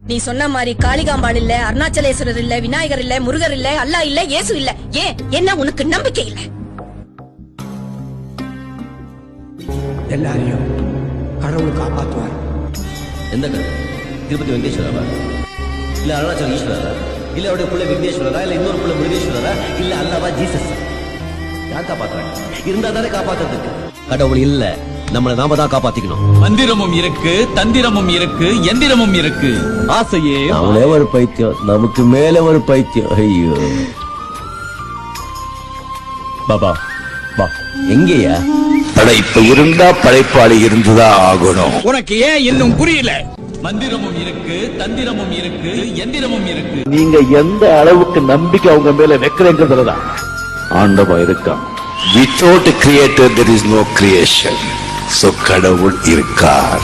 நீ சொன்ன மாதிரி காளிகாம்பாள் இல்ல, அருணாச்சலேஸ்வரர் இல்ல, விநாயகர் இல்ல, முருகர் இல்ல, அல்லா இல்ல, இயேசு இல்ல. ஏன் என்ன உனக்கு நம்பிக்கை இல்ல? எல்லாரையும் கடவுள் காப்பாற்றுவார். எந்த கடவுள்? திருப்பதி வெங்கடேஸ்வரரா, இல்ல அருணாச்சல ஈஸ்வரரா, இல்ல அவருடைய பிள்ளை விக்னேஸ்வரரா, இல்ல இன்னொரு பிள்ளை முருகேஸ்வரரா, இல்ல அல்லாவா ஜீசஸ்? யார் காப்பாத்துறாங்க? இருந்தா தானே காப்பாத்துறதுக்கு. கடவுள் இல்ல, நம்மளை நாம தான் காப்பாத்திக்கணும். மந்திரமும் இருக்கு, தந்திரமும் இருக்கு, எந்திரமும் இருக்கு. ஆசையே அவளே ஒரு பைத்தியம், நமக்கு மேல ஒரு பைத்தியம். ஐயோ பாபா பா, எங்கேயா? படைப்பு இருந்தா படைப்பாளி இருந்துதான் ஆகணும். உனக்கு ஏன் இன்னும் புரியல? மந்திரமும் இருக்கு, தந்திரமும் இருக்கு, எந்திரமும் இருக்கு. நீங்க எந்த அளவுக்கு நம்பிக்கை அவங்க மேல வைக்கிறீங்கிறதுலதான் ஆண்டவன் இருக்கான். Without a creator there is no creation. So கடவுள் இருக்கார்.